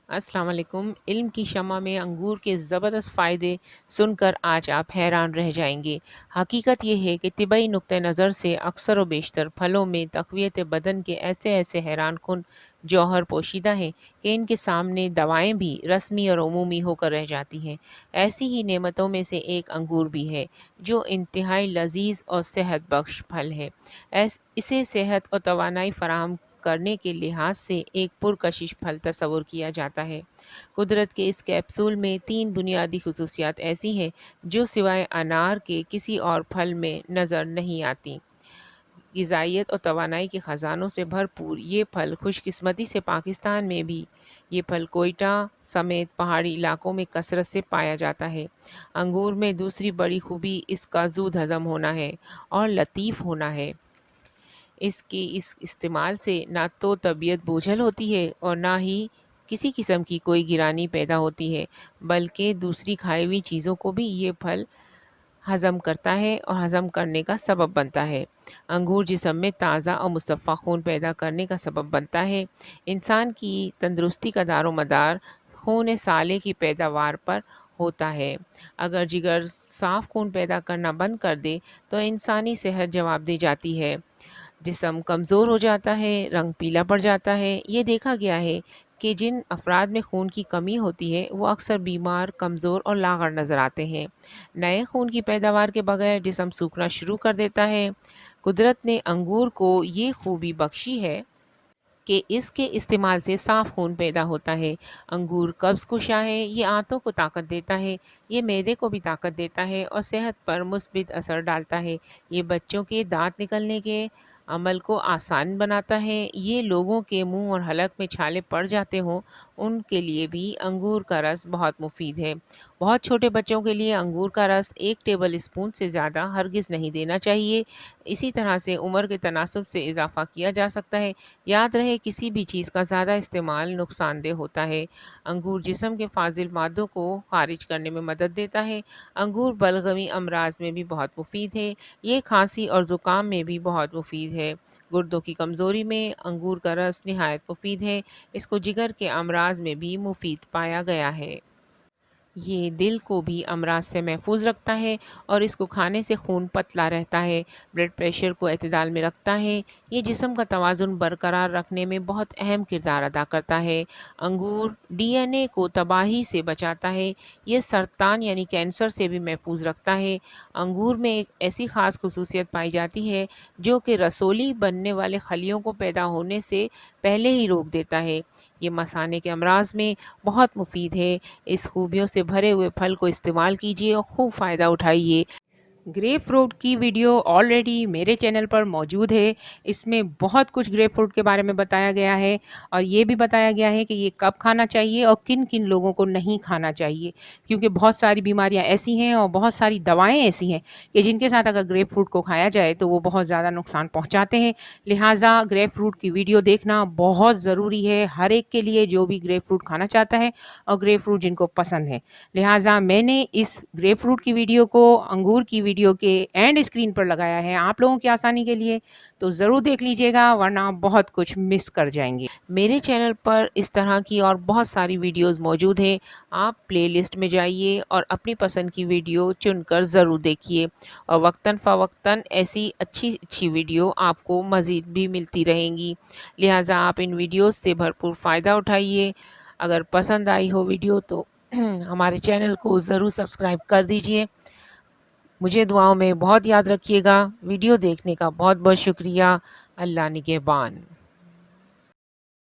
السلام علیکم۔ علم کی شمع میں انگور کے زبردست فائدے سن کر آج آپ حیران رہ جائیں گے۔ حقیقت یہ ہے کہ طبی نقطہ نظر سے اکثر و بیشتر پھلوں میں تقویت بدن کے ایسے حیران کن جوہر پوشیدہ ہیں کہ ان کے سامنے دوائیں بھی رسمی اور عمومی ہو کر رہ جاتی ہیں۔ ایسی ہی نعمتوں میں سے ایک انگور بھی ہے، جو انتہائی لذیذ اور صحت بخش پھل ہے۔ اسے صحت اور توانائی فراہم کرنے کے لحاظ سے ایک پرکشش پھل تصور کیا جاتا ہے۔ قدرت کے اس کیپسول میں 3 بنیادی خصوصیات ایسی ہیں جو سوائے انار کے کسی اور پھل میں نظر نہیں آتی۔ غذائیت اور توانائی کے خزانوں سے بھرپور یہ پھل خوش قسمتی سے پاکستان میں بھی یہ پھل کوئٹہ سمیت پہاڑی علاقوں میں کثرت سے پایا جاتا ہے۔ انگور میں دوسری بڑی خوبی اس کا زود ہضم ہونا ہے اور لطیف ہونا ہے۔ اس کے استعمال سے نہ تو طبیعت بوجھل ہوتی ہے اور نہ ہی کسی قسم کی کوئی گرانی پیدا ہوتی ہے، بلکہ دوسری کھائی ہوئی چیزوں کو بھی یہ پھل ہضم کرتا ہے اور ہضم کرنے کا سبب بنتا ہے۔ انگور جسم میں تازہ اور مصفا خون پیدا کرنے کا سبب بنتا ہے۔ انسان کی تندرستی کا دار و مدار خون سالے کی پیداوار پر ہوتا ہے۔ اگر جگر صاف خون پیدا کرنا بند کر دے تو انسانی صحت جواب دے جاتی ہے۔ جسم کمزور ہو جاتا ہے، رنگ پیلا پڑ جاتا ہے۔ یہ دیکھا گیا ہے کہ جن افراد میں خون کی کمی ہوتی ہے وہ اکثر بیمار، کمزور اور لاغر نظر آتے ہیں۔ نئے خون کی پیداوار کے بغیر جسم سوکھنا شروع کر دیتا ہے۔ قدرت نے انگور کو یہ خوبی بخشی ہے کہ اس کے استعمال سے صاف خون پیدا ہوتا ہے۔ انگور قبض کشا ہے، یہ آنتوں کو طاقت دیتا ہے، یہ معدے کو بھی طاقت دیتا ہے اور صحت پر مثبت اثر ڈالتا ہے۔ یہ بچوں کے دانت نکلنے کے عمل کو آسان بناتا ہے۔ یہ لوگوں کے منہ اور حلق میں چھالے پڑ جاتے ہوں ان کے لیے بھی انگور کا رس بہت مفید ہے۔ بہت چھوٹے بچوں کے لیے انگور کا رس 1 ٹیبل اسپون سے زیادہ ہرگز نہیں دینا چاہیے۔ اسی طرح سے عمر کے تناسب سے اضافہ کیا جا سکتا ہے۔ یاد رہے کسی بھی چیز کا زیادہ استعمال نقصان دہ ہوتا ہے۔ انگور جسم کے فاضل مادوں کو خارج کرنے میں مدد دیتا ہے۔ انگور بلغمی امراض میں بھی بہت مفید ہے۔ یہ کھانسی اور زکام میں بھی بہت مفید ہے۔ گردوں کی کمزوری میں انگور کا رس نہایت مفید ہے۔ اس کو جگر کے امراض میں بھی مفید پایا گیا ہے۔ یہ دل کو بھی امراض سے محفوظ رکھتا ہے اور اس کو کھانے سے خون پتلا رہتا ہے، بلڈ پریشر کو اعتدال میں رکھتا ہے۔ یہ جسم کا توازن برقرار رکھنے میں بہت اہم کردار ادا کرتا ہے۔ انگور ڈی این اے کو تباہی سے بچاتا ہے۔ یہ سرطان یعنی کینسر سے بھی محفوظ رکھتا ہے۔ انگور میں ایک ایسی خاص خصوصیت پائی جاتی ہے جو کہ رسولی بننے والے خلیوں کو پیدا ہونے سے پہلے ہی روک دیتا ہے۔ یہ مثانے کے امراض میں بہت مفید ہے۔ اس خوبیوں سے بھرے ہوئے پھل کو استعمال کیجیے اور خوب فائدہ اٹھائیے۔ گریپ فروٹ کی ویڈیو آلریڈی میرے چینل پر موجود ہے۔ اس میں بہت کچھ گریپ فروٹ کے بارے میں بتایا گیا ہے اور یہ بھی بتایا گیا ہے کہ یہ کب کھانا چاہیے اور کن کن لوگوں کو نہیں کھانا چاہیے، کیونکہ بہت ساری بیماریاں ایسی ہیں اور بہت ساری دوائیں ایسی ہیں کہ جن کے ساتھ اگر گریپ فروٹ کو کھایا جائے تو وہ بہت زیادہ نقصان پہنچاتے ہیں۔ لہٰذا گریپ فروٹ کی ویڈیو دیکھنا بہت ضروری ہے ہر ایک کے لیے جو بھی گریپ فروٹ کھانا چاہتا ہے اور گریپ فروٹ جن کو پسند ہے۔ لہٰذا میں نے اس گریپ فروٹ کی ویڈیو کو انگور کی ویڈیو کے اینڈ اسکرین پر لگایا ہے آپ لوگوں کی آسانی کے لیے، تو ضرور دیکھ لیجئے گا ورنہ بہت کچھ مس کر جائیں گے۔ میرے چینل پر اس طرح کی اور بہت ساری ویڈیوز موجود ہیں، آپ پلے لسٹ میں جائیے اور اپنی پسند کی ویڈیو چن کر ضرور دیکھیے اور وقتاً فوقتاً ایسی اچھی ویڈیو آپ کو مزید بھی ملتی رہیں گی۔ لہٰذا آپ ان ویڈیوز سے بھرپور فائدہ اٹھائیے۔ اگر پسند آئی ہو ویڈیو تو ہمارے چینل کو ضرور سبسکرائب کر دیجئے۔ مجھے دعاؤں میں بہت یاد رکھیے گا۔ ویڈیو دیکھنے کا بہت بہت شکریہ۔ اللہ نگہبان۔